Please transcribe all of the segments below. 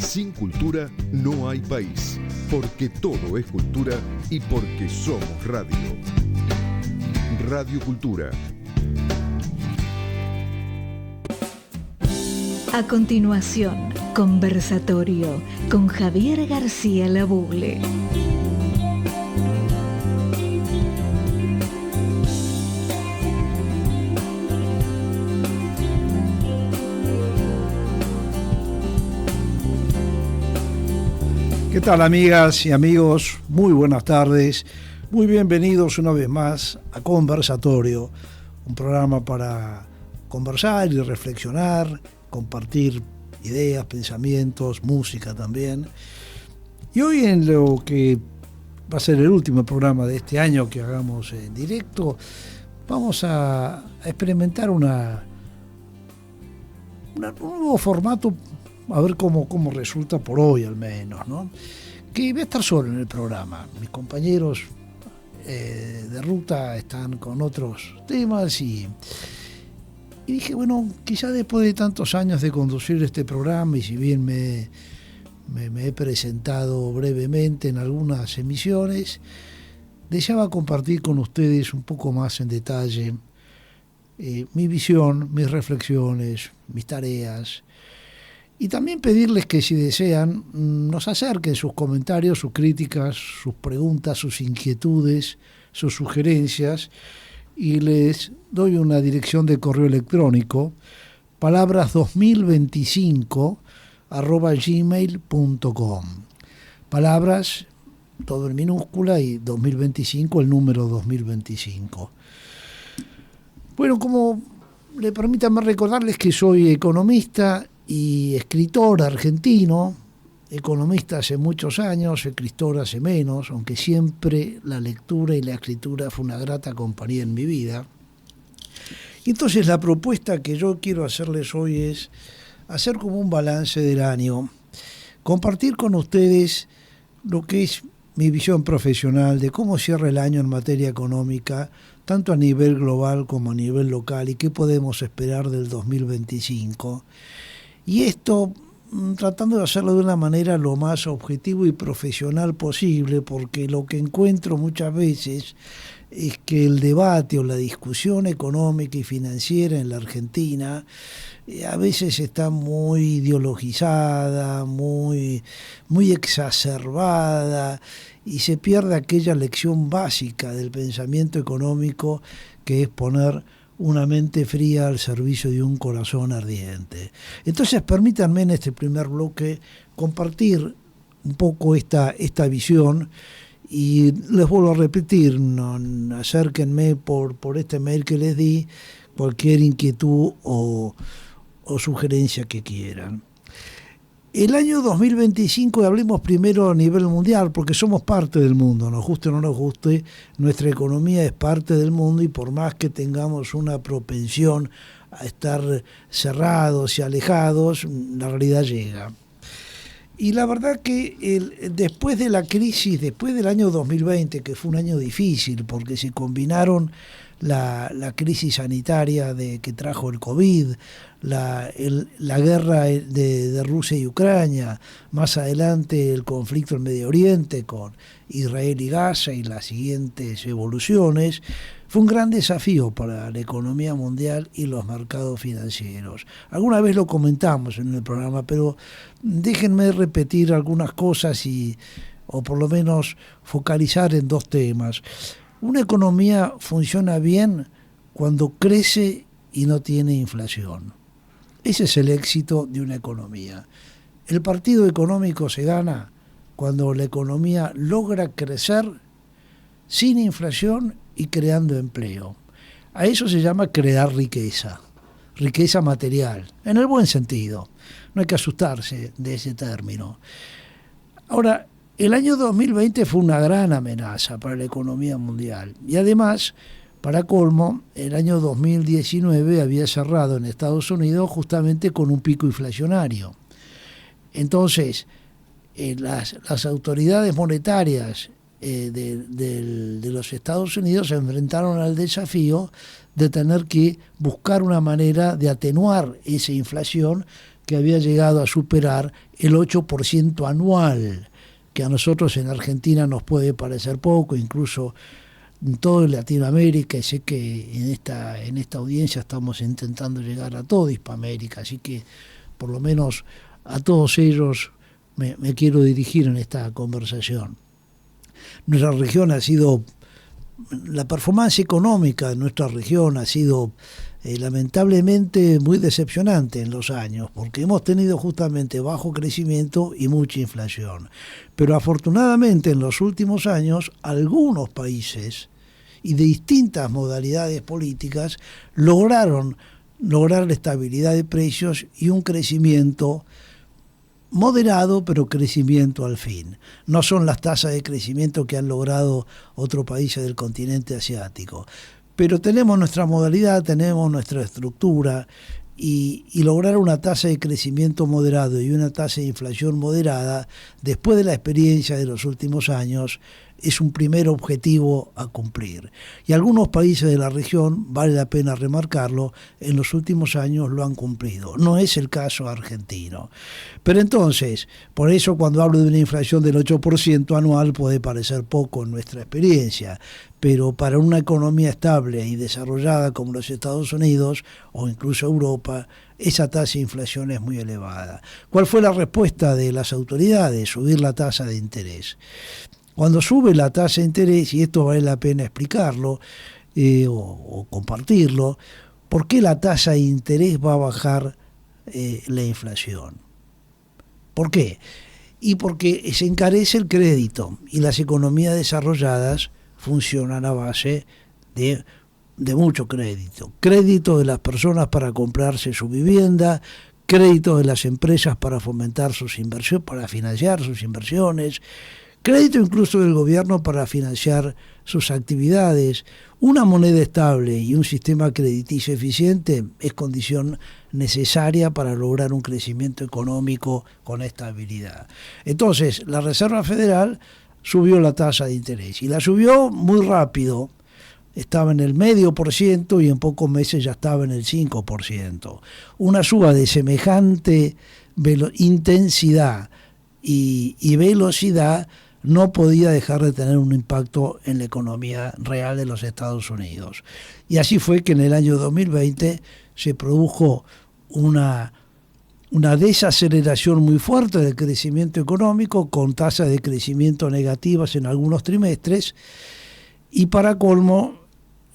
Sin cultura no hay país, porque todo es cultura y porque somos radio. Radio Cultura. A continuación, conversatorio con Javier García Labugle. ¿Qué tal, amigas y amigos? Muy buenas tardes. Muy bienvenidos una vez más a Conversatorio, un programa para conversar y reflexionar, compartir ideas, pensamientos, música también. Y hoy, en lo que va a ser el último programa de este año que hagamos en directo, vamos a experimentar un nuevo formato, a ver cómo resulta por hoy al menos, ¿no? Que voy a estar solo en el programa. Mis compañeros de ruta están con otros temas y dije, bueno, quizá después de tantos años de conducir este programa, y si bien me he presentado brevemente en algunas emisiones, deseaba compartir con ustedes un poco más en detalle mi visión, mis reflexiones, mis tareas. Y también pedirles que, si desean, nos acerquen sus comentarios, sus críticas, sus preguntas, sus inquietudes, sus sugerencias, y les doy una dirección de correo electrónico, palabras2025@gmail.com. Palabras, todo en minúscula, y 2025, el número 2025. Bueno, como permítanme recordarles que soy economista y escritor argentino, economista hace muchos años, escritor hace menos, aunque siempre la lectura y la escritura fue una grata compañía en mi vida. Y entonces la propuesta que yo quiero hacerles hoy es hacer como un balance del año, compartir con ustedes lo que es mi visión profesional de cómo cierra el año en materia económica, tanto a nivel global como a nivel local, y qué podemos esperar del 2025. Y esto tratando de hacerlo de una manera lo más objetivo y profesional posible, porque lo que encuentro muchas veces es que el debate o la discusión económica y financiera en la Argentina a veces está muy ideologizada, muy exacerbada, y se pierde aquella lección básica del pensamiento económico, que es poner una mente fría al servicio de un corazón ardiente. Entonces, permítanme en este primer bloque compartir un poco esta visión, y les vuelvo a repetir, acérquenme por este mail que les di cualquier inquietud o sugerencia que quieran. El año 2025, hablemos primero a nivel mundial, porque somos parte del mundo, nos guste o no nos guste, nuestra economía es parte del mundo, y por más que tengamos una propensión a estar cerrados y alejados, la realidad llega. Y la verdad que después de la crisis, después del año 2020, que fue un año difícil, porque se combinaron la crisis sanitaria que trajo el COVID, la guerra de Rusia y Ucrania, más adelante el conflicto en Medio Oriente con Israel y Gaza y las siguientes evoluciones, fue un gran desafío para la economía mundial y los mercados financieros. Alguna vez lo comentamos en el programa, pero déjenme repetir algunas cosas o por lo menos focalizar en dos temas. Una economía funciona bien cuando crece y no tiene inflación. Ese es el éxito de una economía. El partido económico se gana cuando la economía logra crecer sin inflación y creando empleo. A eso se llama crear riqueza material, en el buen sentido. No hay que asustarse de ese término. Ahora, el año 2020 fue una gran amenaza para la economía mundial, y además, para colmo, el año 2019 había cerrado en Estados Unidos justamente con un pico inflacionario. Entonces, las autoridades monetarias de los Estados Unidos se enfrentaron al desafío de tener que buscar una manera de atenuar esa inflación, que había llegado a superar el 8% anual, que a nosotros en Argentina nos puede parecer poco, incluso en toda Latinoamérica, y sé que en esta audiencia estamos intentando llegar a toda Hispanoamérica, así que por lo menos a todos ellos me quiero dirigir en esta conversación. Nuestra región ha sido, la performance económica de nuestra región ha sido lamentablemente muy decepcionante en los años, porque hemos tenido justamente bajo crecimiento y mucha inflación. Pero afortunadamente en los últimos años algunos países y de distintas modalidades políticas lograron la estabilidad de precios y un crecimiento moderado, pero crecimiento al fin. No son las tasas de crecimiento que han logrado otros países del continente asiático. Pero tenemos nuestra modalidad, tenemos nuestra estructura, y lograr una tasa de crecimiento moderado y una tasa de inflación moderada, después de la experiencia de los últimos años, es un primer objetivo a cumplir. Y algunos países de la región, vale la pena remarcarlo, en los últimos años lo han cumplido. No es el caso argentino. Pero entonces, por eso cuando hablo de una inflación del 8% anual puede parecer poco en nuestra experiencia, pero para una economía estable y desarrollada como los Estados Unidos o incluso Europa, esa tasa de inflación es muy elevada. ¿Cuál fue la respuesta de las autoridades? Subir la tasa de interés. Cuando sube la tasa de interés, y esto vale la pena explicarlo o compartirlo, ¿por qué la tasa de interés va a bajar la inflación? ¿Por qué? Y porque se encarece el crédito y las economías desarrolladas funcionan a base de mucho crédito. Crédito de las personas para comprarse su vivienda, crédito de las empresas para fomentar sus inversiones, para financiar sus inversiones, crédito incluso del gobierno para financiar sus actividades. Una moneda estable y un sistema crediticio eficiente es condición necesaria para lograr un crecimiento económico con estabilidad. Entonces, la Reserva Federal subió la tasa de interés y la subió muy rápido. Estaba en el 0,5% y en pocos meses ya estaba en el 5%. Una suba de semejante intensidad y velocidad no podía dejar de tener un impacto en la economía real de los Estados Unidos. Y así fue que en el año 2020 se produjo una desaceleración muy fuerte del crecimiento económico, con tasas de crecimiento negativas en algunos trimestres, y para colmo,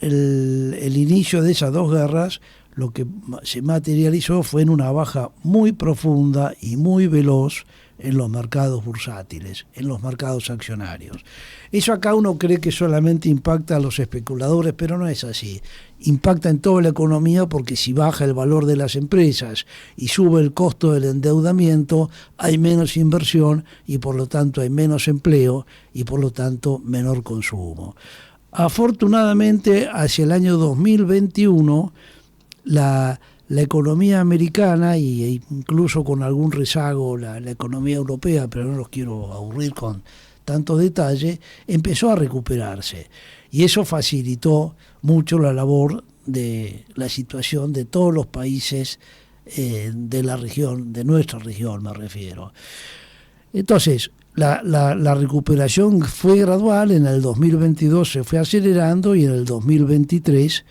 el inicio de esas dos guerras, lo que se materializó fue en una baja muy profunda y muy veloz en los mercados bursátiles, en los mercados accionarios. Eso acá uno cree que solamente impacta a los especuladores, pero no es así. Impacta en toda la economía, porque si baja el valor de las empresas y sube el costo del endeudamiento, hay menos inversión y por lo tanto hay menos empleo y por lo tanto menor consumo. Afortunadamente, hacia el año 2021, la economía americana, e incluso con algún rezago la economía europea, pero no los quiero aburrir con tanto detalle, empezó a recuperarse. Y eso facilitó mucho la labor de la situación de todos los países de la región, de nuestra región me refiero. Entonces, la recuperación fue gradual, en el 2022 se fue acelerando y en el 2023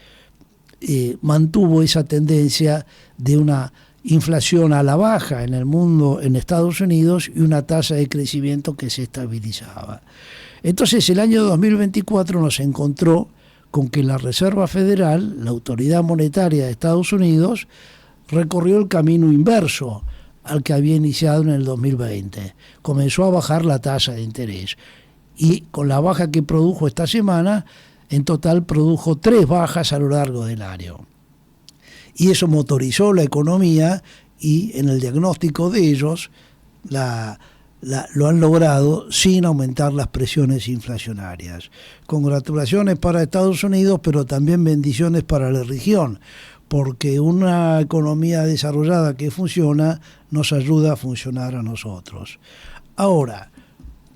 mantuvo esa tendencia de una inflación a la baja en el mundo, en Estados Unidos, y una tasa de crecimiento que se estabilizaba. Entonces el año 2024 nos encontró con que la Reserva Federal, la autoridad monetaria de Estados Unidos, recorrió el camino inverso al que había iniciado en el 2020. Comenzó a bajar la tasa de interés y con la baja que produjo esta semana, en total produjo 3 bajas a lo largo del año. Y eso motorizó la economía y en el diagnóstico de ellos lo han logrado sin aumentar las presiones inflacionarias. Congratulaciones para Estados Unidos, pero también bendiciones para la región, porque una economía desarrollada que funciona nos ayuda a funcionar a nosotros. Ahora,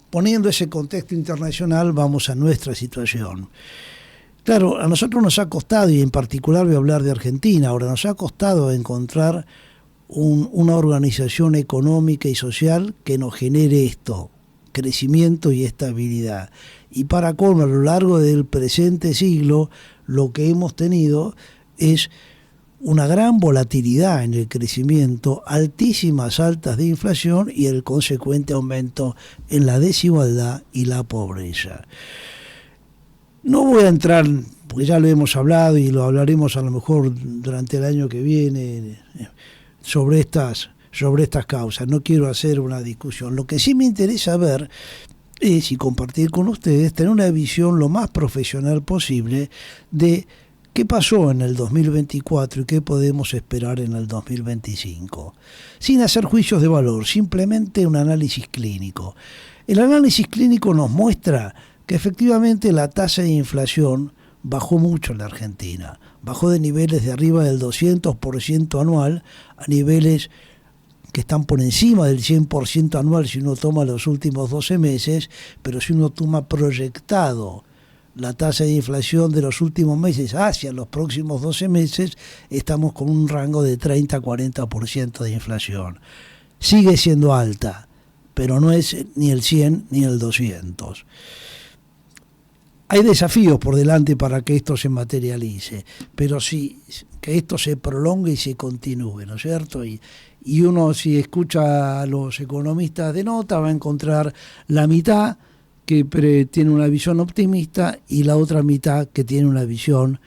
poniendo ese contexto internacional, vamos a nuestra situación. Claro, a nosotros nos ha costado, y en particular voy a hablar de Argentina, ahora nos ha costado encontrar una organización económica y social que nos genere esto, crecimiento y estabilidad. Y para colmo, a lo largo del presente siglo, lo que hemos tenido es una gran volatilidad en el crecimiento, altísimas altas de inflación y el consecuente aumento en la desigualdad y la pobreza. No voy a entrar, porque ya lo hemos hablado y lo hablaremos a lo mejor durante el año que viene, sobre estas causas. No quiero hacer una discusión. Lo que sí me interesa ver es, y compartir con ustedes, tener una visión lo más profesional posible de qué pasó en el 2024 y qué podemos esperar en el 2025. Sin hacer juicios de valor, simplemente un análisis clínico. El análisis clínico nos muestra que efectivamente la tasa de inflación bajó mucho en la Argentina. Bajó de niveles de arriba del 200% anual a niveles que están por encima del 100% anual si uno toma los últimos 12 meses, pero si uno toma proyectado la tasa de inflación de los últimos meses hacia los próximos 12 meses, estamos con un rango de 30-40% de inflación. Sigue siendo alta, pero no es ni el 100 ni el 200. Hay desafíos por delante para que esto se materialice, pero sí que esto se prolongue y se continúe, ¿no es cierto? Y uno, si escucha a los economistas de nota, va a encontrar la mitad que tiene una visión optimista y la otra mitad que tiene una visión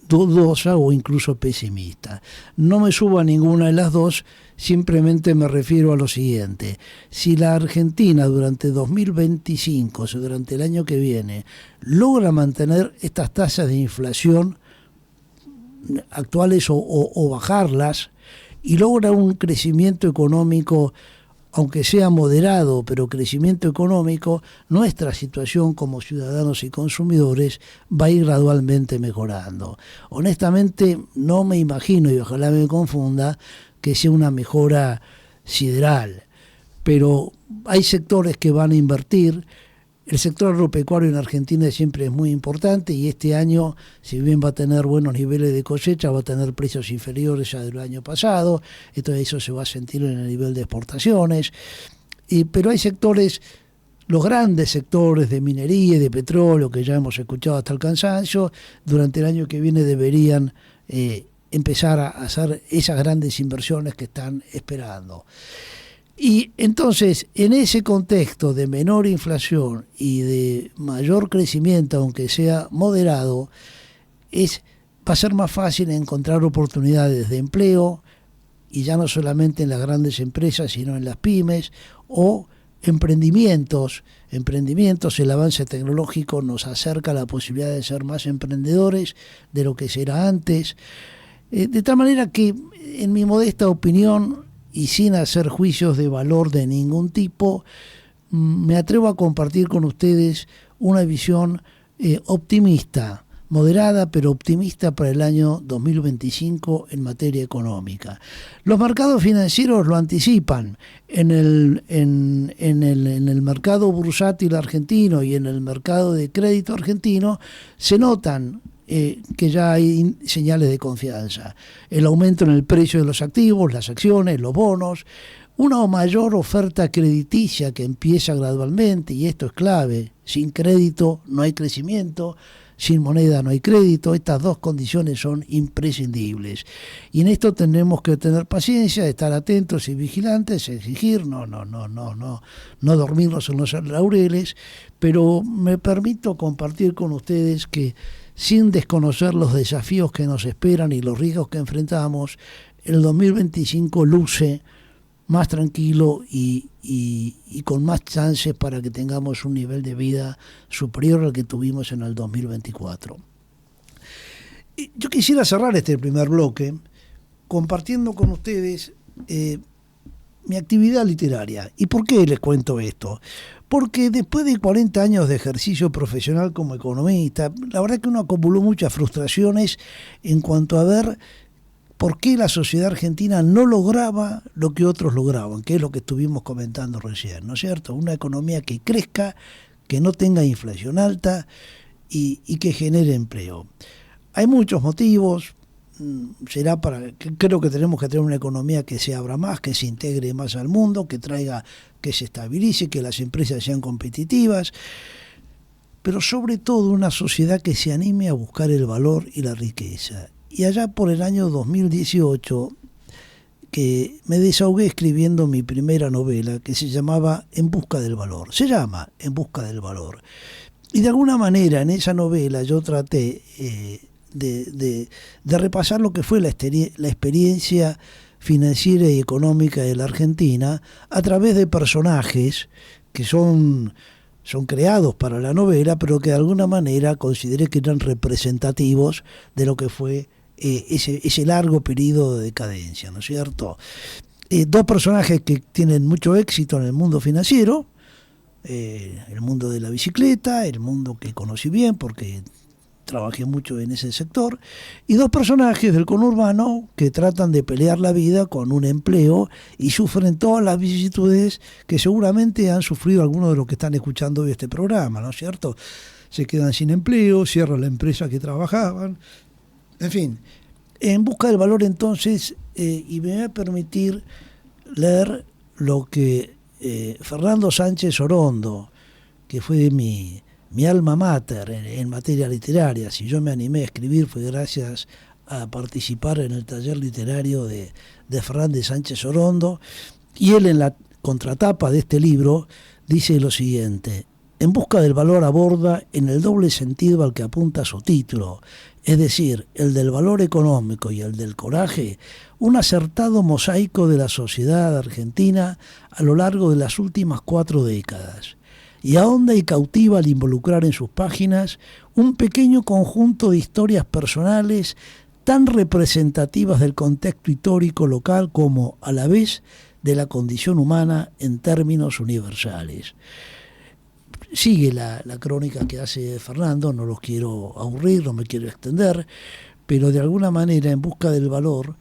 dudosa o incluso pesimista. No me subo a ninguna de las dos, simplemente me refiero a lo siguiente. Si la Argentina durante 2025, o sea, durante el año que viene, logra mantener estas tasas de inflación actuales o bajarlas, y logra un crecimiento económico, aunque sea moderado, pero crecimiento económico, nuestra situación como ciudadanos y consumidores va a ir gradualmente mejorando. Honestamente, no me imagino, y ojalá me confunda, que sea una mejora sideral, pero hay sectores que van a invertir. El sector agropecuario en Argentina siempre es muy importante y este año, si bien va a tener buenos niveles de cosecha, va a tener precios inferiores a del año pasado, entonces eso se va a sentir en el nivel de exportaciones. Pero hay sectores, los grandes sectores de minería y de petróleo, que ya hemos escuchado hasta el cansancio, durante el año que viene deberían empezar a hacer esas grandes inversiones que están esperando. Y entonces, en ese contexto de menor inflación y de mayor crecimiento, aunque sea moderado, va a ser más fácil encontrar oportunidades de empleo, y ya no solamente en las grandes empresas, sino en las pymes, o emprendimientos. El avance tecnológico nos acerca a la posibilidad de ser más emprendedores de lo que será antes. De tal manera que, en mi modesta opinión, y sin hacer juicios de valor de ningún tipo, me atrevo a compartir con ustedes una visión optimista, moderada pero optimista para el año 2025 en materia económica. Los mercados financieros lo anticipan. En el mercado bursátil argentino y en el mercado de crédito argentino se notan que ya hay señales de confianza. El aumento en el precio de los activos, las acciones, los bonos, una mayor oferta crediticia que empieza gradualmente, y esto es clave. Sin crédito no hay crecimiento, sin moneda no hay crédito. Estas dos condiciones son imprescindibles. Y en esto tenemos que tener paciencia, estar atentos y vigilantes, exigir, no dormirnos en los laureles, pero me permito compartir con ustedes que, sin desconocer los desafíos que nos esperan y los riesgos que enfrentamos, el 2025 luce más tranquilo y con más chances para que tengamos un nivel de vida superior al que tuvimos en el 2024. Yo quisiera cerrar este primer bloque compartiendo con ustedes mi actividad literaria. ¿Y por qué les cuento esto? Porque después de 40 años de ejercicio profesional como economista, la verdad que uno acumuló muchas frustraciones en cuanto a ver por qué la sociedad argentina no lograba lo que otros lograban, que es lo que estuvimos comentando recién, ¿no es cierto? Una economía que crezca, que no tenga inflación alta y que genere empleo. Hay muchos motivos, será creo que tenemos que tener una economía que se abra más, que se integre más al mundo, que se estabilice, que las empresas sean competitivas, pero sobre todo una sociedad que se anime a buscar el valor y la riqueza. Y allá por el año 2018, que me desahogué escribiendo mi primera novela, que se llamaba En busca del valor. Se llama En busca del valor. Y de alguna manera en esa novela yo traté de repasar lo que fue la experiencia financiera y económica de la Argentina a través de personajes que son creados para la novela, pero que de alguna manera consideré que eran representativos de lo que fue ese largo periodo de decadencia, ¿no es cierto? Dos personajes que tienen mucho éxito en el mundo financiero, el mundo de la bicicleta, el mundo que conocí bien porque trabajé mucho en ese sector, y dos personajes del conurbano que tratan de pelear la vida con un empleo y sufren todas las vicisitudes que seguramente han sufrido algunos de los que están escuchando hoy este programa, ¿no es cierto? Se quedan sin empleo, cierran la empresa que trabajaban, en fin. En busca del valor entonces, y me voy a permitir leer lo que Fernando Sánchez Orondo, que fue mi alma mater en materia literaria, si yo me animé a escribir fue gracias a participar en el taller literario de Fernández Sánchez Orondo, y él en la contratapa de este libro dice lo siguiente: En busca del valor aborda en el doble sentido al que apunta su título, es decir, el del valor económico y el del coraje, un acertado mosaico de la sociedad argentina a lo largo de las últimas 4 décadas. Y ahonda y cautiva al involucrar en sus páginas un pequeño conjunto de historias personales tan representativas del contexto histórico local como, a la vez, de la condición humana en términos universales. Sigue la crónica que hace Fernando, no los quiero aburrir, no me quiero extender, pero de alguna manera En busca del valor,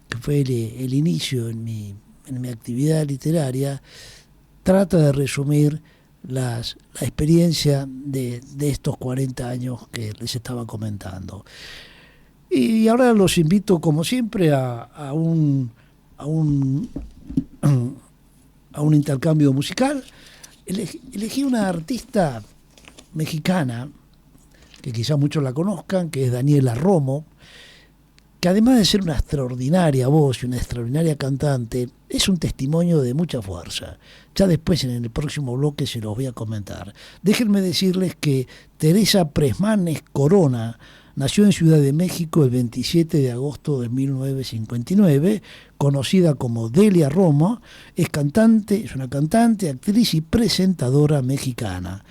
que fue el inicio en mi actividad literaria, trata de resumir la experiencia de estos 40 años que les estaba comentando. Y ahora los invito, como siempre, a un intercambio musical. Elegí una artista mexicana, que quizá muchos la conozcan, que es Daniela Romo, que además de ser una extraordinaria voz y una extraordinaria cantante, es un testimonio de mucha fuerza. Ya después en el próximo bloque se los voy a comentar. Déjenme decirles que Teresa Presmanes Corona nació en Ciudad de México el 27 de agosto de 1959, conocida como Delia Romo, es una cantante, actriz y presentadora mexicana.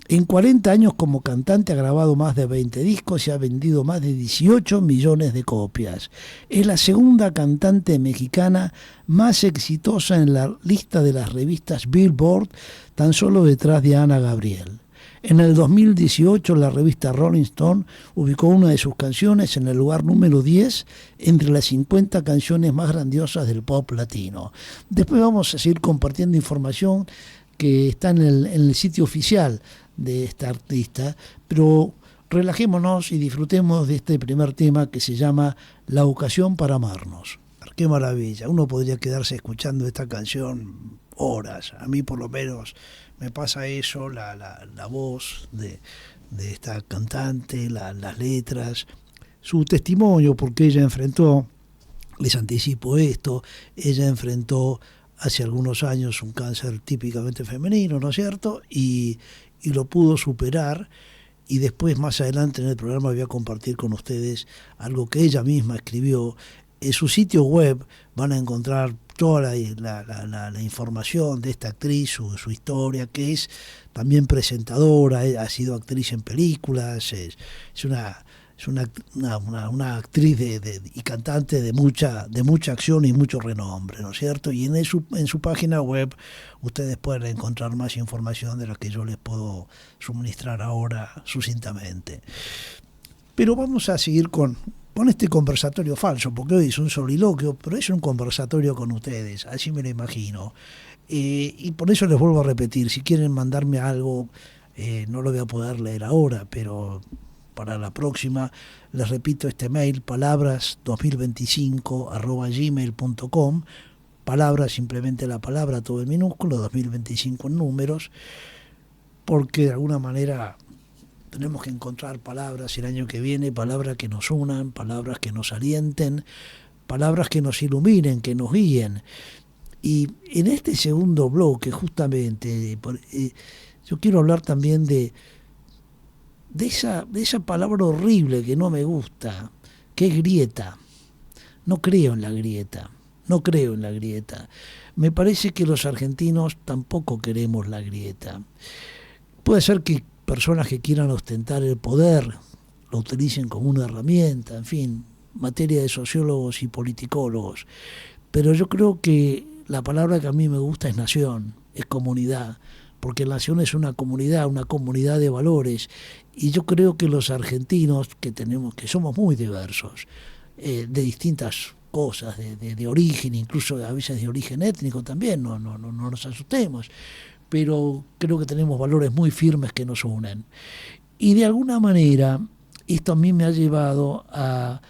En 40 años como cantante ha grabado más de 20 discos y ha vendido más de 18 millones de copias. Es la segunda cantante mexicana más exitosa en la lista de las revistas Billboard, tan solo detrás de Ana Gabriel. En el 2018 la revista Rolling Stone ubicó una de sus canciones en el lugar número 10 entre las 50 canciones más grandiosas del pop latino. Después vamos a seguir compartiendo información que está en el sitio oficial de esta artista, pero relajémonos y disfrutemos de este primer tema que se llama La ocasión para amarnos. Qué maravilla, uno podría quedarse escuchando esta canción horas, a mí por lo menos me pasa eso, la voz de esta cantante, las letras, su testimonio, porque ella enfrentó, les anticipo esto, ella enfrentó hace algunos años un cáncer típicamente femenino, ¿no es cierto? Y lo pudo superar, y después más adelante en el programa voy a compartir con ustedes algo que ella misma escribió. En su sitio web van a encontrar toda la información de esta actriz, su historia, que es también presentadora, ha sido actriz en películas, es una actriz y cantante de mucha acción y mucho renombre, ¿no es cierto? Y en su página web ustedes pueden encontrar más información de la que yo les puedo suministrar ahora sucintamente. Pero vamos a seguir con este conversatorio falso, porque hoy es un soliloquio, pero es un conversatorio con ustedes, así me lo imagino. Y por eso les vuelvo a repetir, si quieren mandarme algo, no lo voy a poder leer ahora, pero para la próxima. Les repito este mail, palabras2025@gmail.com. Palabras, simplemente la palabra, todo en minúsculo, 2025 en números, porque de alguna manera tenemos que encontrar palabras el año que viene, palabras que nos unan, palabras que nos alienten, palabras que nos iluminen, que nos guíen. Y en este segundo bloque, justamente, yo quiero hablar también de esa palabra horrible que no me gusta, que es grieta. No creo en la grieta. No creo en la grieta. Me parece que los argentinos tampoco queremos la grieta. Puede ser que personas que quieran ostentar el poder lo utilicen como una herramienta, en fin, materia de sociólogos y politicólogos. Pero yo creo que la palabra que a mí me gusta es nación, es comunidad, porque la nación es una comunidad de valores. Y yo creo que los argentinos, que somos muy diversos, de distintas cosas, de origen, incluso a veces de origen étnico también, no nos asustemos, pero creo que tenemos valores muy firmes que nos unen. Y de alguna manera, esto a mí me ha llevado a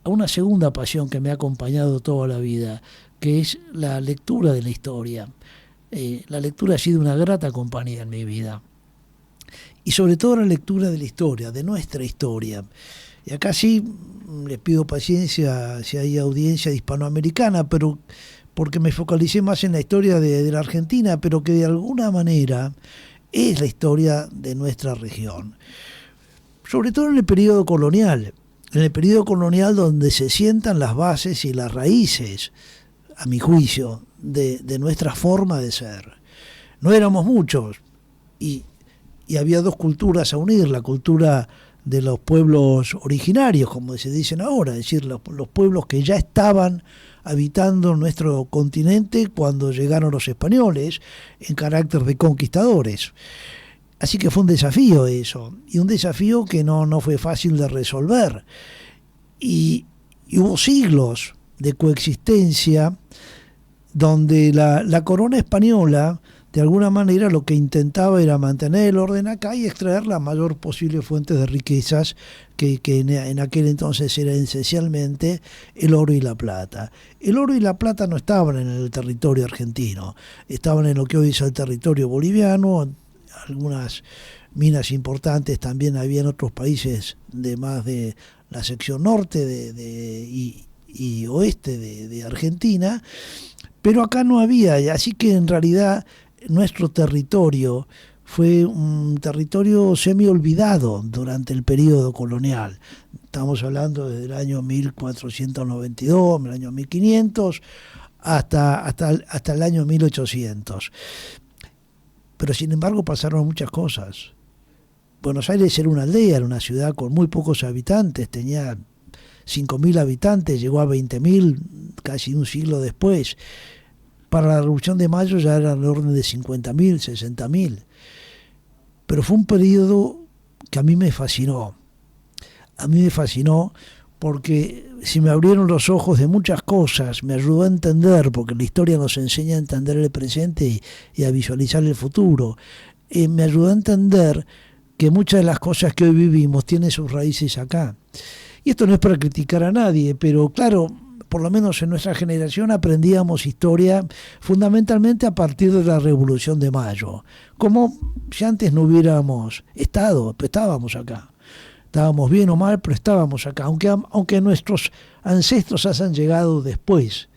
una segunda pasión que me ha acompañado toda la vida, que es la lectura de la historia. La lectura ha sido una grata compañía en mi vida. Y sobre todo la lectura de la historia, de nuestra historia. Y acá sí les pido paciencia si hay audiencia hispanoamericana, pero porque me focalicé más en la historia de la Argentina, pero que de alguna manera es la historia de nuestra región. Sobre todo en el periodo colonial, donde se sientan las bases y las raíces, a mi juicio, de nuestra forma de ser. No éramos muchos y había dos culturas a unir, la cultura de los pueblos originarios, como se dicen ahora, es decir, los pueblos que ya estaban habitando nuestro continente cuando llegaron los españoles en carácter de conquistadores. Así que fue un desafío eso, y un desafío que no fue fácil de resolver. Y hubo siglos de coexistencia donde la corona española, de alguna manera, lo que intentaba era mantener el orden acá y extraer la mayor posible fuente de riquezas que en aquel entonces era esencialmente el oro y la plata. El oro y la plata no estaban en el territorio argentino, estaban en lo que hoy es el territorio boliviano. Algunas minas importantes también había en otros países de más de la sección norte y oeste de Argentina, pero acá no había, así que en realidad nuestro territorio fue un territorio semi-olvidado durante el periodo colonial. Estamos hablando desde el año 1492, el año 1500, hasta el año 1800. Pero sin embargo pasaron muchas cosas. Buenos Aires era una aldea, era una ciudad con muy pocos habitantes, tenía 5.000 habitantes, llegó a 20.000 casi un siglo después. Para la Revolución de Mayo ya era el orden de 50.000, 60.000. Pero fue un periodo que a mí me fascinó. A mí me fascinó porque se me abrieron los ojos de muchas cosas, me ayudó a entender, porque la historia nos enseña a entender el presente y a visualizar el futuro. Me ayudó a entender que muchas de las cosas que hoy vivimos tienen sus raíces acá. Y esto no es para criticar a nadie, pero claro, por lo menos en nuestra generación aprendíamos historia fundamentalmente a partir de la Revolución de Mayo. Como si antes no hubiéramos estado, pero estábamos acá. Estábamos bien o mal, pero estábamos acá. Aunque nuestros ancestros hayan llegado después,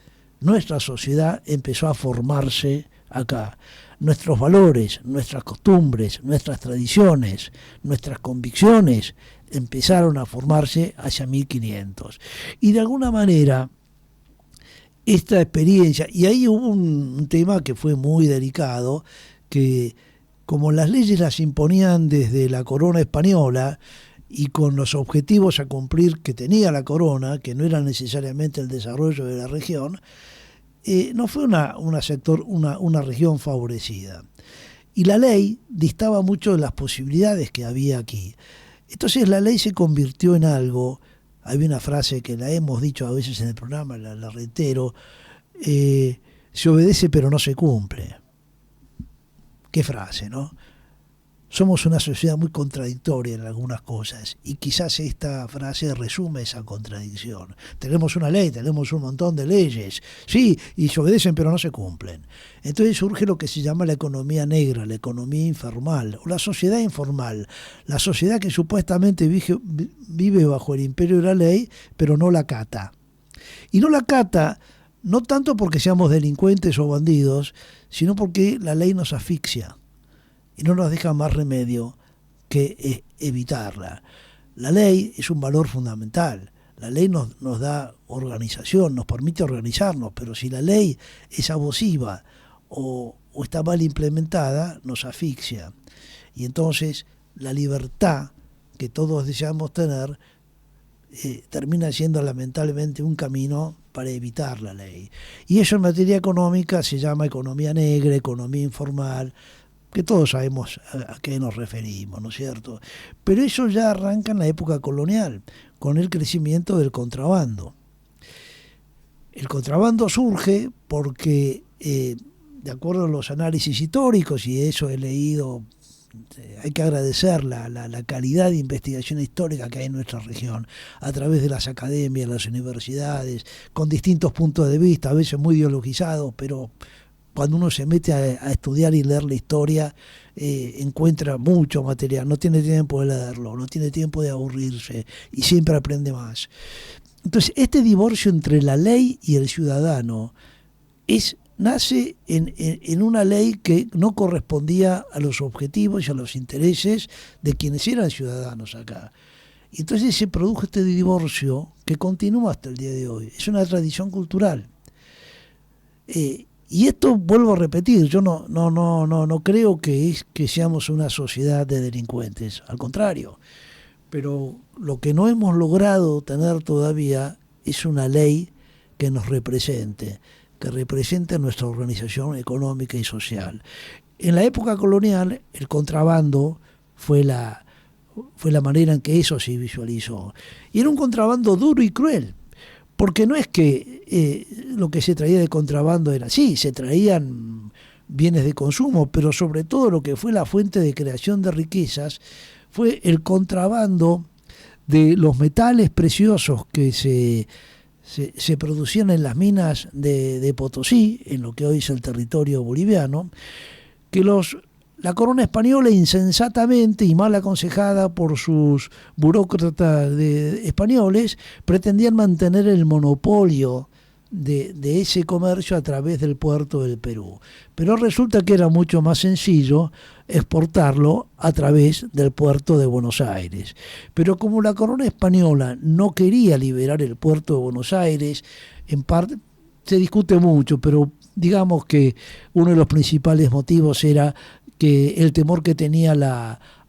nuestra sociedad empezó a formarse acá. Nuestros valores, nuestras costumbres, nuestras tradiciones, nuestras convicciones empezaron a formarse hacia 1500. Y de alguna manera, esta experiencia, y ahí hubo un tema que fue muy delicado, que como las leyes las imponían desde la corona española y con los objetivos a cumplir que tenía la corona, que no era necesariamente el desarrollo de la región, no fue una región favorecida. Y la ley distaba mucho de las posibilidades que había aquí. Entonces la ley se convirtió en algo, hay una frase que la hemos dicho a veces en el programa, la reitero, se obedece pero no se cumple. ¿Qué frase, no? somos una sociedad muy contradictoria en algunas cosas, y quizás esta frase resume esa contradicción. Tenemos una ley, tenemos un montón de leyes, sí, y se obedecen pero no se cumplen. Entonces surge lo que se llama la economía negra, la economía informal, o la sociedad informal, la sociedad que supuestamente vive bajo el imperio de la ley, pero no la acata. Y no la acata no tanto porque seamos delincuentes o bandidos, sino porque la ley nos asfixia y no nos deja más remedio que evitarla. La ley es un valor fundamental. La ley nos da organización, nos permite organizarnos, pero si la ley es abusiva o está mal implementada, nos asfixia. Y entonces la libertad que todos deseamos tener termina siendo lamentablemente un camino para evitar la ley. Y eso en materia económica se llama economía negra, economía informal, que todos sabemos a qué nos referimos, ¿no es cierto? Pero eso ya arranca en la época colonial, con el crecimiento del contrabando. El contrabando surge porque, de acuerdo a los análisis históricos, y eso he leído, hay que agradecer la calidad de investigación histórica que hay en nuestra región, a través de las academias, las universidades, con distintos puntos de vista, a veces muy ideologizados, pero cuando uno se mete a estudiar y leer la historia, encuentra mucho material, no tiene tiempo de leerlo, no tiene tiempo de aburrirse y siempre aprende más. Entonces, este divorcio entre la ley y el ciudadano nace en una ley que no correspondía a los objetivos y a los intereses de quienes eran ciudadanos acá. Y entonces se produjo este divorcio que continúa hasta el día de hoy. Es una tradición cultural. Y esto, vuelvo a repetir, yo no creo que seamos una sociedad de delincuentes, al contrario. Pero lo que no hemos logrado tener todavía es una ley que nos represente, que represente nuestra organización económica y social. En la época colonial, el contrabando fue la manera en que eso se visualizó. Y era un contrabando duro y cruel. Porque no es que lo que se traía de contrabando era así, se traían bienes de consumo, pero sobre todo lo que fue la fuente de creación de riquezas fue el contrabando de los metales preciosos que se producían en las minas de Potosí, en lo que hoy es el territorio boliviano, que la corona española, insensatamente y mal aconsejada por sus burócratas españoles, pretendían mantener el monopolio de ese comercio a través del puerto del Perú. Pero resulta que era mucho más sencillo exportarlo a través del puerto de Buenos Aires. Pero como la corona española no quería liberar el puerto de Buenos Aires, en parte se discute mucho, pero digamos que uno de los principales motivos era que el temor que tenía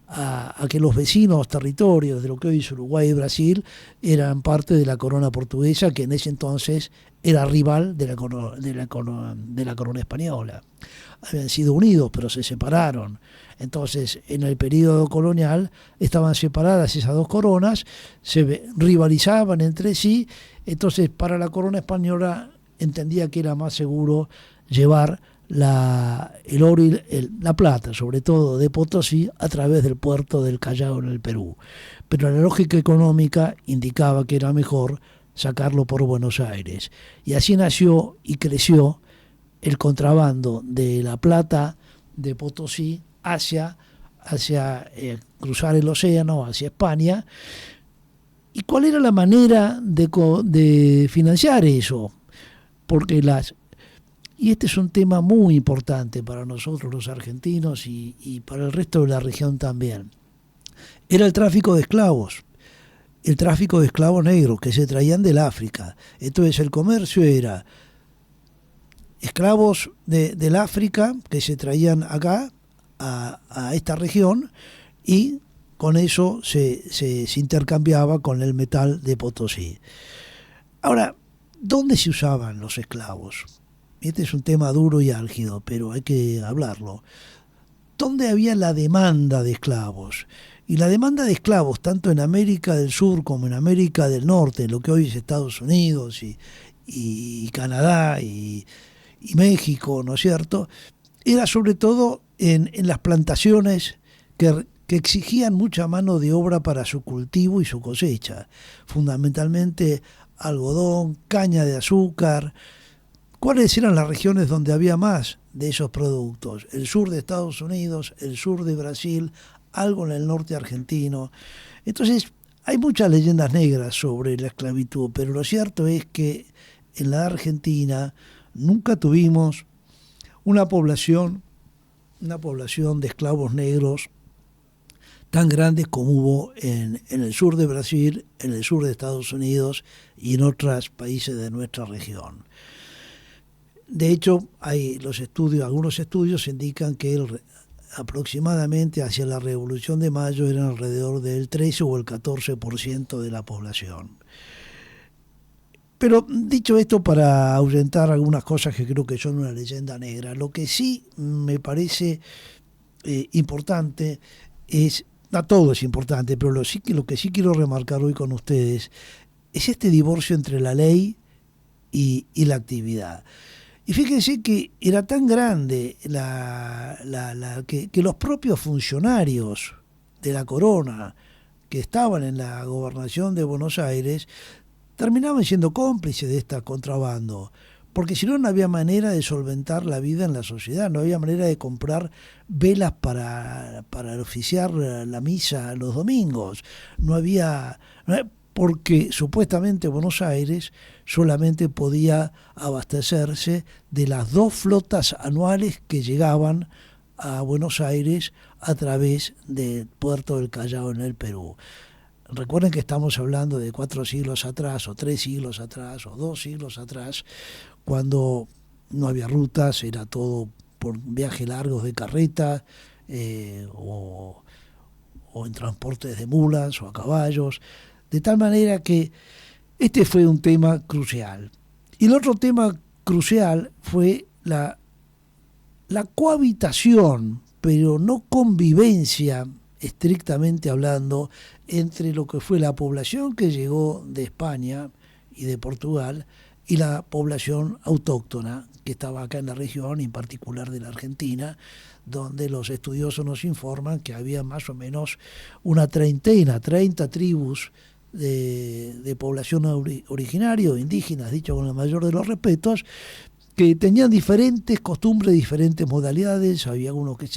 a que los vecinos territorios de lo que hoy es Uruguay y Brasil eran parte de la corona portuguesa, que en ese entonces era rival de la corona española. Habían sido unidos, pero se separaron. Entonces, en el periodo colonial estaban separadas esas dos coronas, se rivalizaban entre sí. Entonces, para la corona española entendía que era más seguro llevar el oro y la plata, sobre todo de Potosí, a través del puerto del Callao en el Perú. Pero la lógica económica indicaba que era mejor sacarlo por Buenos Aires. Y así nació y creció el contrabando de la plata de Potosí hacia cruzar el océano, hacia España. ¿Y cuál era la manera de financiar eso? Porque y este es un tema muy importante para nosotros los argentinos y para el resto de la región también. Era el tráfico de esclavos, el tráfico de esclavos negros que se traían del África. Entonces el comercio era esclavos del África que se traían acá a esta región, y con eso se intercambiaba con el metal de Potosí. Ahora, ¿dónde se usaban los esclavos? Este es un tema duro y álgido, pero hay que hablarlo. ¿Dónde había la demanda de esclavos? Y la demanda de esclavos, tanto en América del Sur como en América del Norte, lo que hoy es Estados Unidos y Canadá y México, ¿no es cierto?, era sobre todo en las plantaciones que exigían mucha mano de obra para su cultivo y su cosecha, fundamentalmente algodón, caña de azúcar. ¿Cuáles eran las regiones donde había más de esos productos? El sur de Estados Unidos, el sur de Brasil, algo en el norte argentino. Entonces, hay muchas leyendas negras sobre la esclavitud, pero lo cierto es que en la Argentina nunca tuvimos una población de esclavos negros tan grandes como hubo en el sur de Brasil, en el sur de Estados Unidos y en otros países de nuestra región. De hecho, algunos estudios indican que aproximadamente hacia la Revolución de Mayo eran alrededor del 13 o el 14% de la población. Pero dicho esto, para ahuyentar algunas cosas que creo que son una leyenda negra, lo que sí me parece importante es, todo es importante, pero lo que sí quiero remarcar hoy con ustedes es este divorcio entre la ley y la actividad. Y fíjense que era tan grande que los propios funcionarios de la corona que estaban en la gobernación de Buenos Aires terminaban siendo cómplices de este contrabando, porque si no, no había manera de solventar la vida en la sociedad, no había manera de comprar velas para oficiar la misa los domingos, porque supuestamente Buenos Aires solamente podía abastecerse de las 2 flotas anuales que llegaban a Buenos Aires a través del puerto del Callao en el Perú. Recuerden que estamos hablando de 4 siglos atrás, o 3 siglos atrás, o 2 siglos atrás, cuando no había rutas, era todo por viajes largos de carreta, o en transportes de mulas o a caballos, de tal manera que este fue un tema crucial. Y el otro tema crucial fue la cohabitación, pero no convivencia, estrictamente hablando, entre lo que fue la población que llegó de España y de Portugal y la población autóctona que estaba acá en la región, en particular de la Argentina, donde los estudiosos nos informan que había más o menos una 30 tribus de población originaria, indígenas, dicho con el mayor de los respetos, que tenían diferentes costumbres, diferentes modalidades. Había unos que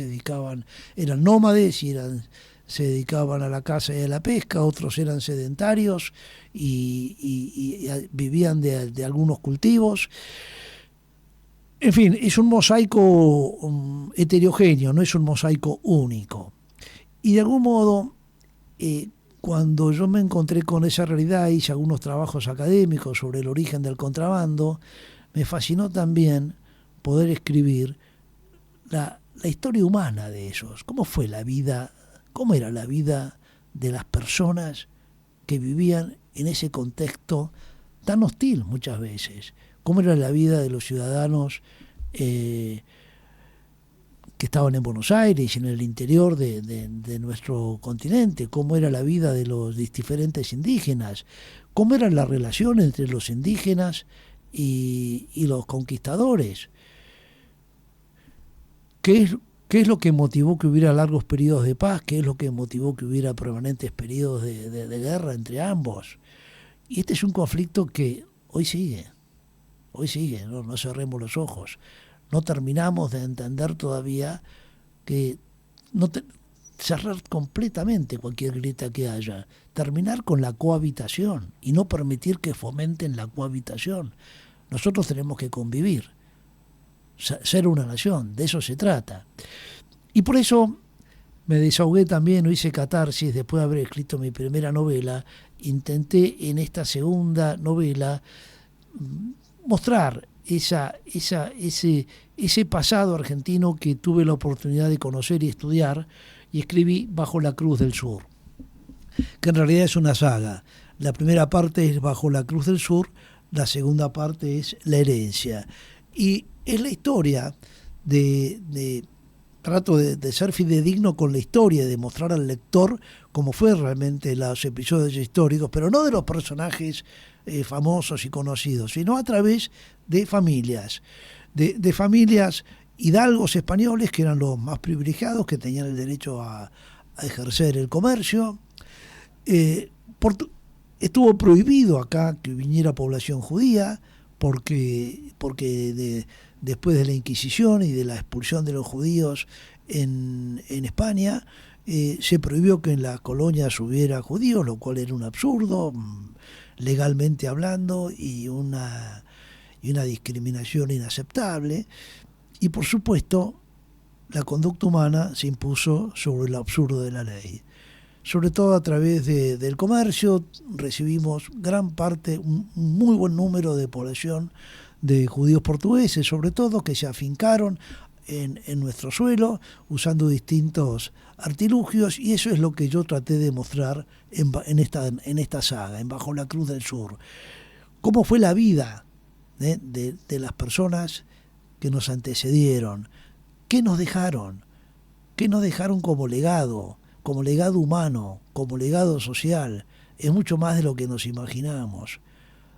eran nómades y se dedicaban a la caza y a la pesca, otros eran sedentarios y vivían de algunos cultivos. En fin, es un mosaico heterogéneo, no es un mosaico único. Y de algún modo, cuando yo me encontré con esa realidad, hice algunos trabajos académicos sobre el origen del contrabando, me fascinó también poder escribir la historia humana de ellos. ¿Cómo era la vida de las personas que vivían en ese contexto tan hostil muchas veces? ¿Cómo era la vida de los ciudadanos que estaban en Buenos Aires y en el interior de nuestro continente? ¿Cómo era la vida de los diferentes indígenas? ¿Cómo era la relación entre los indígenas y los conquistadores? ¿Qué es lo que motivó que hubiera largos periodos de paz? ¿Qué es lo que motivó que hubiera permanentes periodos de guerra entre ambos? Y este es un conflicto que hoy sigue, no cerremos los ojos. No terminamos de entender todavía que cerrar completamente cualquier grieta que haya, terminar con la cohabitación y no permitir que fomenten la cohabitación. Nosotros tenemos que convivir, ser una nación, de eso se trata. Y por eso me desahogué también, o hice catarsis después de haber escrito mi primera novela. Intenté en esta segunda novela mostrar ese pasado argentino que tuve la oportunidad de conocer y estudiar, y escribí Bajo la Cruz del Sur, que en realidad es una saga. La primera parte es Bajo la Cruz del Sur, la segunda parte es La Herencia. Y es la historia trato de ser fidedigno con la historia, de mostrar al lector cómo fue realmente los episodios históricos, pero no de los personajes famosos y conocidos, sino a través de familias, de familias hidalgos españoles que eran los más privilegiados, que tenían el derecho a ejercer el comercio. Estuvo prohibido acá que viniera población judía, porque después de la Inquisición y de la expulsión de los judíos en España, se prohibió que en las colonias hubiera judíos, lo cual era un absurdo, legalmente hablando, y una discriminación inaceptable. Y por supuesto, la conducta humana se impuso sobre lo absurdo de la ley. Sobre todo a través del comercio, recibimos gran parte, un muy buen número de población de judíos portugueses, sobre todo, que se afincaron en nuestro suelo usando distintos artilugios, y eso es lo que yo traté de mostrar en esta saga, en Bajo la Cruz del Sur. Cómo fue la vida de las personas que nos antecedieron, qué nos dejaron como legado humano, como legado social. Es mucho más de lo que nos imaginamos.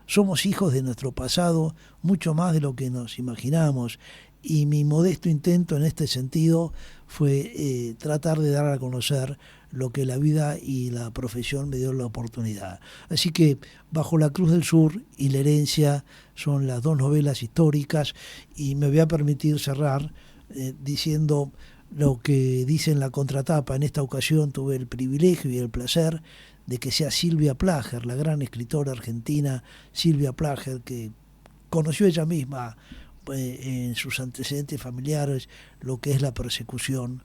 Somos hijos de nuestro pasado, mucho más de lo que nos imaginamos, y mi modesto intento en este sentido fue tratar de dar a conocer lo que la vida y la profesión me dio la oportunidad. Así que Bajo la Cruz del Sur y La Herencia son las dos novelas históricas, y me voy a permitir cerrar diciendo lo que dice en la contratapa. En esta ocasión tuve el privilegio y el placer de que sea Silvia Plager, la gran escritora argentina Silvia Plager, que conoció ella misma en sus antecedentes familiares lo que es la persecución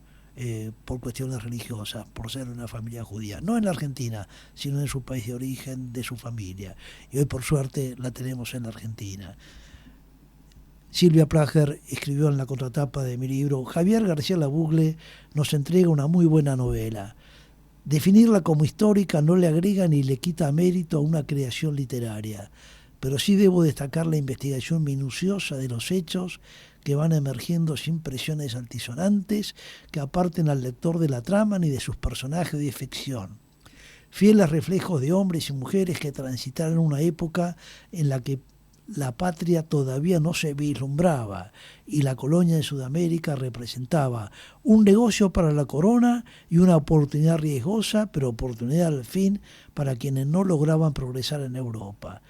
por cuestiones religiosas, por ser una familia judía, no en la Argentina, sino en su país de origen, de su familia. Y hoy por suerte la tenemos en la Argentina. Silvia Plager escribió en la contratapa de mi libro: Javier García Labugle nos entrega una muy buena novela. Definirla como histórica no le agrega ni le quita mérito a una creación literaria, pero sí debo destacar la investigación minuciosa de los hechos que van emergiendo sin presiones altisonantes que aparten al lector de la trama ni de sus personajes de ficción. Fieles reflejos de hombres y mujeres que transitaron una época en la que la patria todavía no se vislumbraba y la colonia de Sudamérica representaba un negocio para la corona y una oportunidad riesgosa, pero oportunidad al fin para quienes no lograban progresar en Europa.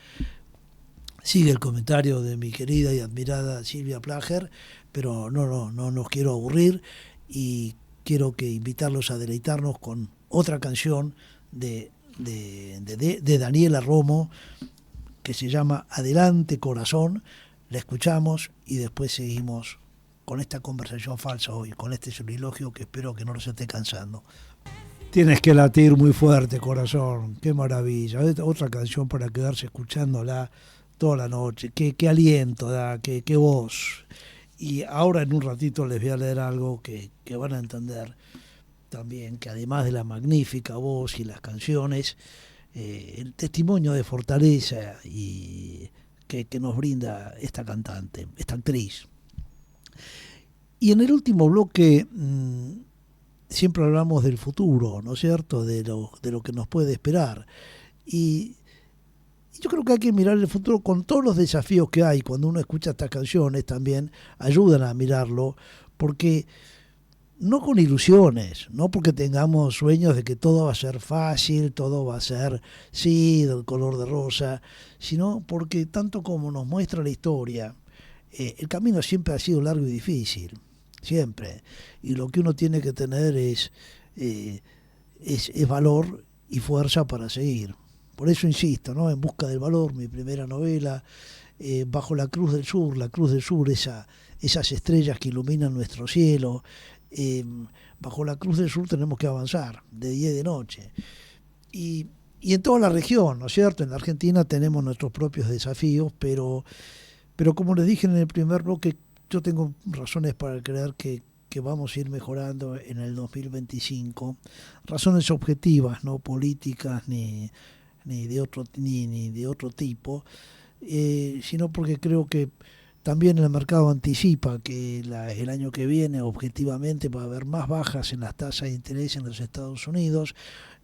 Sigue el comentario de mi querida y admirada Silvia Plager, pero no nos quiero aburrir, y quiero invitarlos a deleitarnos con otra canción de Daniela Romo, que se llama Adelante Corazón. La escuchamos y después seguimos con esta conversación falsa hoy, con este soliloquio que espero que no los esté cansando. Tienes que latir muy fuerte, corazón, qué maravilla. Otra canción para quedarse escuchándola toda la noche. Qué aliento da, qué voz. Y ahora en un ratito les voy a leer algo que van a entender también, que además de la magnífica voz y las canciones, el testimonio de fortaleza y que nos brinda esta cantante, esta actriz. Y en el último bloque siempre hablamos del futuro, ¿no es cierto?, de lo que nos puede esperar. Y yo creo que hay que mirar el futuro con todos los desafíos que hay. Cuando uno escucha estas canciones también ayudan a mirarlo, porque no con ilusiones, no porque tengamos sueños de que todo va a ser fácil, todo va a ser, sí, del color de rosa, sino porque tanto como nos muestra la historia, el camino siempre ha sido largo y difícil, siempre. Y lo que uno tiene que tener es valor y fuerza para seguir. Por eso insisto, ¿no? En busca del valor, mi primera novela, Bajo la Cruz del Sur, esas estrellas que iluminan nuestro cielo. Bajo la Cruz del Sur tenemos que avanzar de día y de noche, y en toda la región, ¿no es cierto? En la Argentina tenemos nuestros propios desafíos, pero como les dije en el primer bloque, yo tengo razones para creer que vamos a ir mejorando en el 2025, razones objetivas, no políticas ni de otro tipo, sino porque creo que también el mercado anticipa que el año que viene objetivamente va a haber más bajas en las tasas de interés en los Estados Unidos.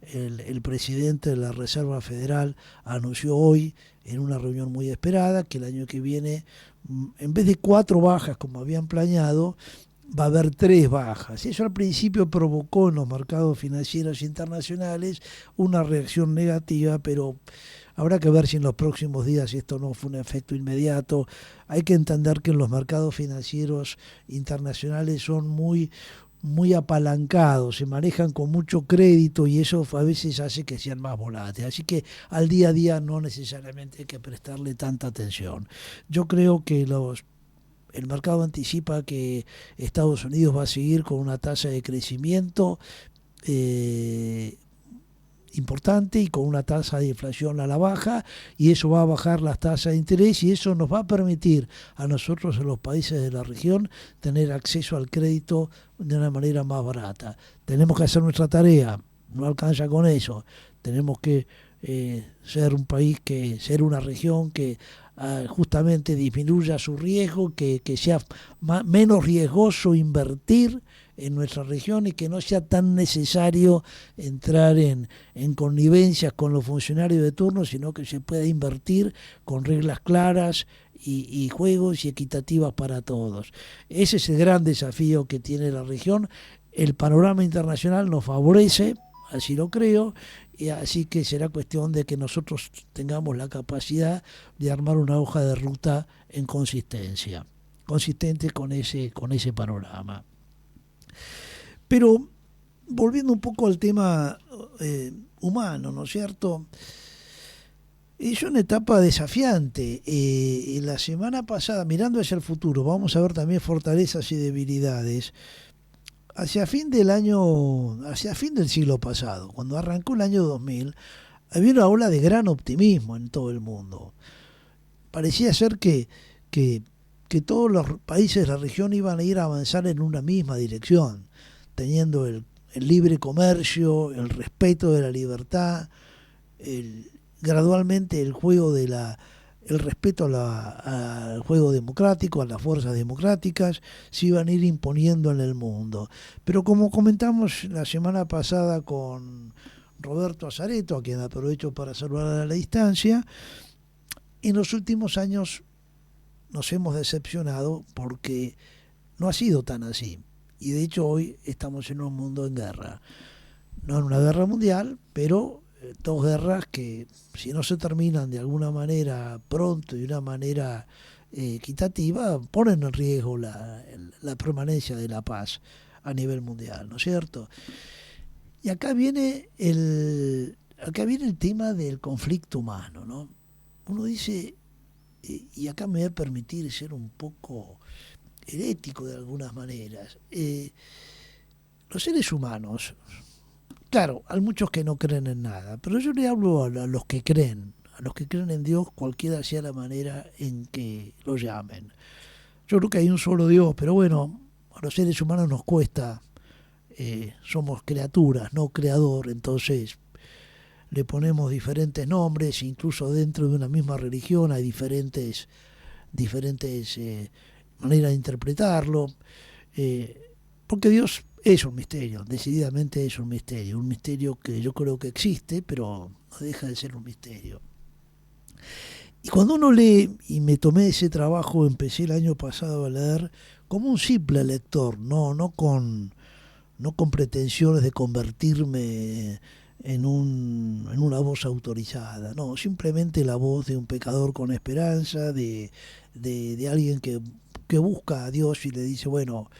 El presidente de la Reserva Federal anunció hoy en una reunión muy esperada que el año que viene en vez de 4 bajas como habían planeado, va a haber 3 bajas. Eso al principio provocó en los mercados financieros internacionales una reacción negativa, pero habrá que ver si en los próximos días esto no fue un efecto inmediato. Hay que entender que los mercados financieros internacionales son muy apalancados, se manejan con mucho crédito y eso a veces hace que sean más volátiles. Así que al día a día no necesariamente hay que prestarle tanta atención. Yo creo que el mercado anticipa que Estados Unidos va a seguir con una tasa de crecimiento importante y con una tasa de inflación a la baja, y eso va a bajar las tasas de interés y eso nos va a permitir a nosotros en los países de la región tener acceso al crédito de una manera más barata. Tenemos que hacer nuestra tarea, no alcanza con eso, tenemos que ser un país, ser una región que justamente disminuya su riesgo, que sea menos riesgoso invertir en nuestra región y que no sea tan necesario entrar en connivencias con los funcionarios de turno, sino que se pueda invertir con reglas claras y juegos y equitativas para todos. Ese es el gran desafío que tiene la región. El panorama internacional nos favorece, así lo creo, y así que será cuestión de que nosotros tengamos la capacidad de armar una hoja de ruta en consistente con ese panorama. Pero volviendo un poco al tema humano, ¿no es cierto? Es una etapa desafiante. La semana pasada, mirando hacia el futuro, vamos a ver también fortalezas y debilidades. Hacia fin del siglo pasado, cuando arrancó el año 2000, había una ola de gran optimismo en todo el mundo. Parecía ser que todos los países de la región iban a ir a avanzar en una misma dirección, teniendo el libre comercio, el respeto de la libertad, gradualmente el respeto al juego democrático, a las fuerzas democráticas, se iban a ir imponiendo en el mundo. Pero como comentamos la semana pasada con Roberto Azareto, a quien aprovecho para saludar a la distancia, en los últimos años nos hemos decepcionado porque no ha sido tan así. Y de hecho hoy estamos en un mundo en guerra. No en una guerra mundial, pero 2 guerras que si no se terminan de alguna manera pronto y de una manera equitativa, ponen en riesgo la permanencia de la paz a nivel mundial, ¿no es cierto? Y acá viene el tema del conflicto humano, ¿no? Uno dice, y acá me voy a permitir ser un poco herético de algunas maneras, los seres humanos, claro, hay muchos que no creen en nada, pero yo le hablo a los que creen en Dios, cualquiera sea la manera en que lo llamen. Yo creo que hay un solo Dios, pero bueno, a los seres humanos nos cuesta, somos criaturas, no creador, entonces le ponemos diferentes nombres, incluso dentro de una misma religión hay diferentes maneras de interpretarlo, porque Dios es un misterio, decididamente es un misterio que yo creo que existe, pero no deja de ser un misterio. Y cuando uno lee, y me tomé ese trabajo, empecé el año pasado a leer como un simple lector, no con pretensiones de convertirme en una voz autorizada, no, simplemente la voz de un pecador con esperanza, de alguien que busca a Dios y le dice, bueno,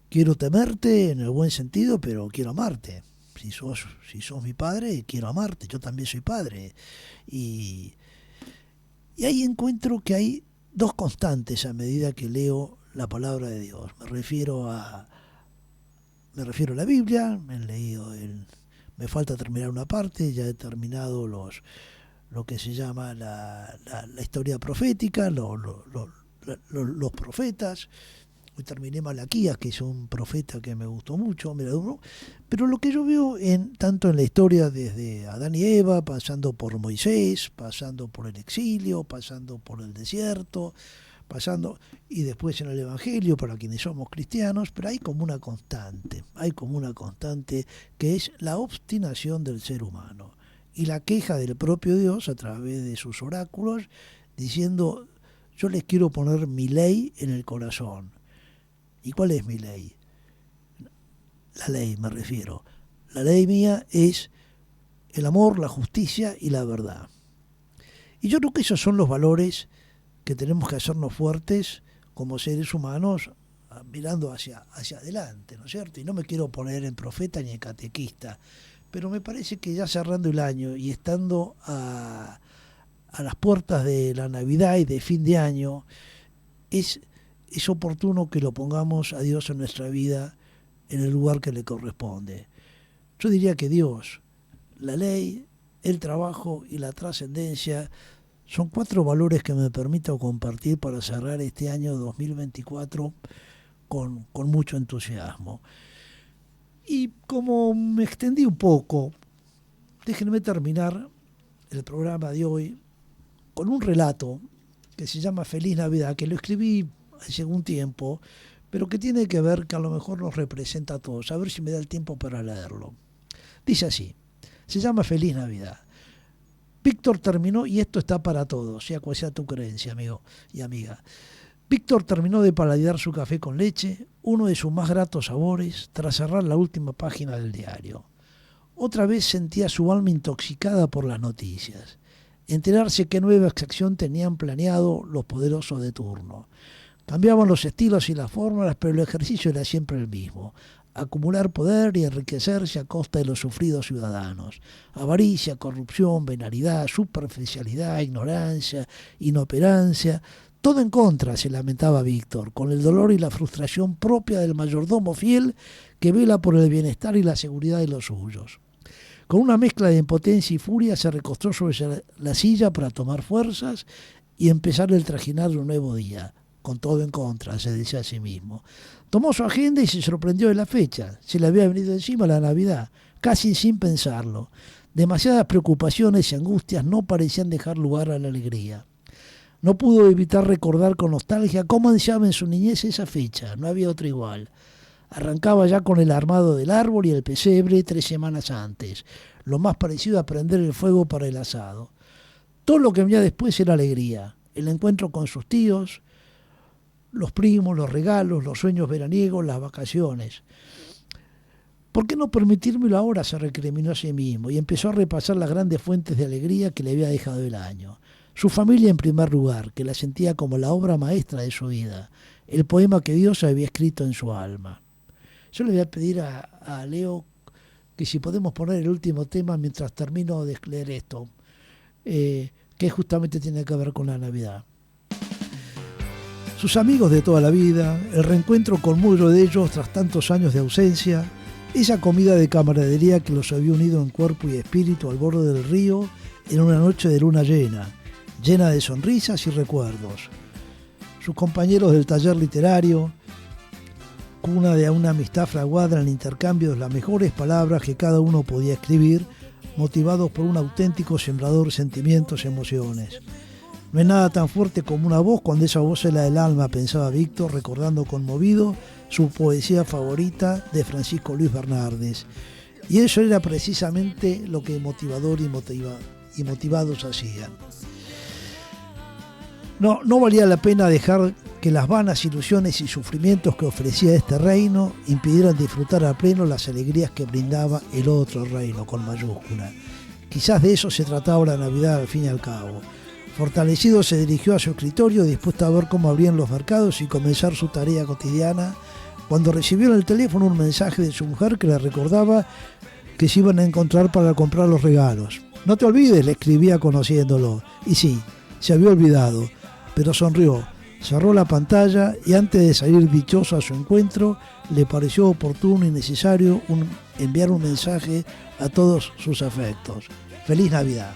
quiero temerte en el buen sentido, pero quiero amarte. Si sos mi padre, quiero amarte, yo también soy padre. Y ahí encuentro que hay 2 constantes a medida que leo la palabra de Dios. Me refiero a la Biblia, me falta terminar una parte, ya he terminado lo que se llama la historia profética, los profetas. Hoy terminé Malaquías, que es un profeta que me gustó mucho, pero lo que yo veo tanto en la historia desde Adán y Eva, pasando por Moisés, pasando por el exilio, pasando por el desierto, y después en el Evangelio para quienes somos cristianos, pero hay como una constante que es la obstinación del ser humano y la queja del propio Dios a través de sus oráculos, diciendo, yo les quiero poner mi ley en el corazón. ¿Y cuál es mi ley? La ley, me refiero. La ley mía es el amor, la justicia y la verdad. Y yo creo que esos son los valores que tenemos que hacernos fuertes como seres humanos, mirando hacia adelante, ¿no es cierto? Y no me quiero poner en profeta ni en catequista, pero me parece que ya cerrando el año y estando a las puertas de la Navidad y de fin de año, es oportuno que lo pongamos a Dios en nuestra vida en el lugar que le corresponde. Yo diría que Dios, la ley, el trabajo y la trascendencia son 4 valores que me permito compartir para cerrar este año 2024 con mucho entusiasmo. Y como me extendí un poco, déjenme terminar el programa de hoy con un relato que se llama Feliz Navidad, que lo escribí hace un tiempo, pero que tiene que ver, que a lo mejor nos representa a todos. A ver si me da el tiempo para leerlo. Dice así, se llama Feliz Navidad. Víctor terminó, y esto está para todos, sea cual sea tu creencia, amigo y amiga. Víctor terminó de paladear su café con leche, uno de sus más gratos sabores, tras cerrar la última página del diario. Otra vez sentía su alma intoxicada por las noticias. Enterarse qué nueva exacción tenían planeado los poderosos de turno. Cambiaban los estilos y las fórmulas, pero el ejercicio era siempre el mismo. Acumular poder y enriquecerse a costa de los sufridos ciudadanos. Avaricia, corrupción, venalidad, superficialidad, ignorancia, inoperancia. Todo en contra, se lamentaba Víctor, con el dolor y la frustración propia del mayordomo fiel que vela por el bienestar y la seguridad de los suyos. Con una mezcla de impotencia y furia se recostó sobre la silla para tomar fuerzas y empezar el trajinar de un nuevo día. Con todo en contra, se decía a sí mismo. Tomó su agenda y se sorprendió de la fecha. Se le había venido encima la Navidad, casi sin pensarlo. Demasiadas preocupaciones y angustias no parecían dejar lugar a la alegría. No pudo evitar recordar con nostalgia cómo ansiaba en su niñez esa fecha, no había otra igual. Arrancaba ya con el armado del árbol y el pesebre 3 semanas antes, lo más parecido a prender el fuego para el asado. Todo lo que venía después era alegría, el encuentro con sus tíos, los primos, los regalos, los sueños veraniegos, las vacaciones. ¿Por qué no permitírmelo ahora?, se recriminó a sí mismo y empezó a repasar las grandes fuentes de alegría que le había dejado el año. Su familia en primer lugar, que la sentía como la obra maestra de su vida, el poema que Dios había escrito en su alma. Yo le voy a pedir a Leo que si podemos poner el último tema mientras termino de leer esto, que justamente tiene que ver con la Navidad. Sus amigos de toda la vida, el reencuentro con muchos de ellos tras tantos años de ausencia, esa comida de camaradería que los había unido en cuerpo y espíritu al borde del río en una noche de luna llena de sonrisas y recuerdos. Sus compañeros del taller literario, cuna de una amistad fraguada en el intercambio de las mejores palabras que cada uno podía escribir, motivados por un auténtico sembrador de sentimientos y emociones. No hay nada tan fuerte como una voz cuando esa voz es la del alma, pensaba Víctor, recordando conmovido su poesía favorita de Francisco Luis Bernardes. Y eso era precisamente lo que motivador y motivados hacían. No valía la pena dejar que las vanas ilusiones y sufrimientos que ofrecía este reino impidieran disfrutar a pleno las alegrías que brindaba el otro reino, con mayúscula. Quizás de eso se trataba la Navidad al fin y al cabo. Fortalecido se dirigió a su escritorio, dispuesto a ver cómo abrían los mercados y comenzar su tarea cotidiana, cuando recibió en el teléfono un mensaje de su mujer que le recordaba que se iban a encontrar para comprar los regalos. «No te olvides», le escribía conociéndolo. Y sí, se había olvidado, pero sonrió, cerró la pantalla y antes de salir dichoso a su encuentro, le pareció oportuno y necesario enviar un mensaje a todos sus afectos. ¡Feliz Navidad!